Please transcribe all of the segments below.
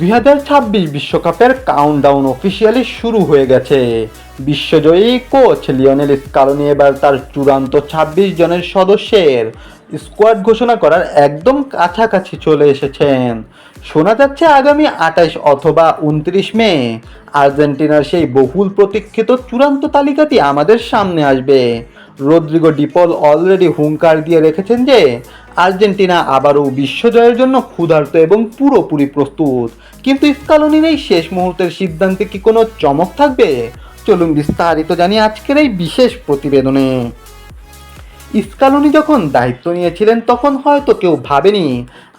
2026 বিশ্বকাপের countdown officially শুরু হয়ে গেছে। বিশ্বজয়ী কোচ লিওনেল স্কালোনি এবার তার চূড়ান্ত 26 জনের সদস্যের স্কোয়াড ঘোষণা করার একদম কাছাকাছি চলে এসেছেন। শোনা যাচ্ছে আগামী 28 অথবা 29 মে আর্জেন্টিনার সেই বহুল প্রতীক্ষিত চূড়ান্ত তালিকাটি আমাদের সামনে আসবে। রদ্রিগো ডিপল অলরেডি হুঙ্কার দিয়ে রেখেছেন যে আর্জেন্টিনা আবারও বিশ্বজয়ের জন্য ক্ষুধার্ত এবং পুরোপুরি প্রস্তুত। কিন্তু স্কালোনির এই শেষ মুহূর্তের সিদ্ধান্তে কি কোনো চমক থাকবে? চলুন বিস্তারিত জানি আজকের এই বিশেষ প্রতিবেদনে। স্কালোনি যখন দায়িত্ব নিয়েছিলেন তখন হয়তো কেউ ভাবেনি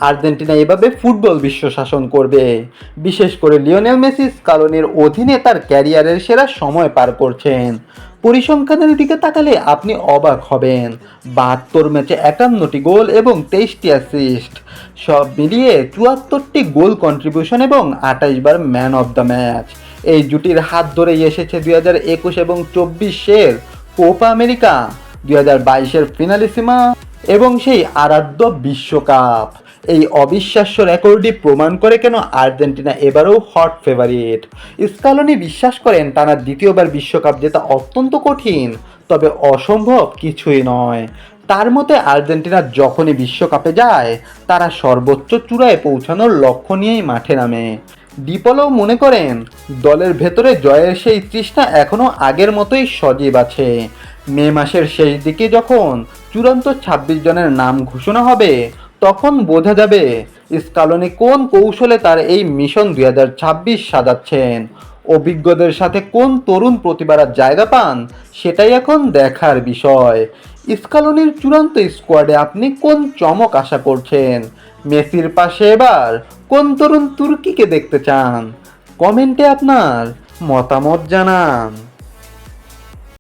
আর্জেন্টিনা এভাবে ফুটবল বিশ্ব শাসন করবে। বিশেষ করে লিওনেল মেসি স্কালোনির অধীনে তার ক্যারিয়ারের সেরা সময় পার করছেন। পরিসংখ্যানের দিকে তাকালে আপনি অবাক হবেন। 72 ম্যাচে 51টি গোল এবং 23টি অ্যাসিস্ট, সব মিলিয়ে 74টি গোল কন্ট্রিবিউশন এবং 28 বার ম্যান অফ দ্য ম্যাচ। এই জুটির হাত ধরেই এসেছে 2021 এবং 24-এর কোপা আমেরিকা, 2022-এর ফিনালিসিমা এবং সেই আরাধ্য বিশ্বকাপ। এই অবিশ্বাস্য রেকর্ডই প্রমাণ করে কেন আর্জেন্টিনা এবারেও হট ফেভারিট। স্কালোনি বিশ্বাস করেন টানা দ্বিতীয়বার বিশ্বকাপ জেতা অত্যন্ত কঠিন, তবে অসম্ভব কিছুই নয়। তার মতে আর্জেন্টিনা যখনই বিশ্বকাপে যায় তারা সর্বোচ্চ চূড়ায় পৌঁছানোর লক্ষ্য নিয়েই মাঠে নামে। ডিপলও মনে করেন দলের ভেতরে জয়ের সেই তৃষ্ণা এখনও আগের মতোই সজীব আছে। মে মাসের শেষ দিকে যখন চূড়ান্ত 26 জনের নাম ঘোষণা হবে তখন বোঝা যাবে স্কালোনি কোন কৌশলে তার এই মিশন 2026 সাজাচ্ছেন। অভিজ্ঞদের সাথে কোন তরুণ প্রতিভারা জায়গা পান সেটাই এখন দেখার বিষয়। স্কালোনির চূড়ান্ত স্কোয়াডে আপনি কোন চমক আশা করছেন? মেসির পাশে এবার কোন তরুণ তুর্কিকে দেখতে চান? কমেন্টে আপনার মতামত জানান।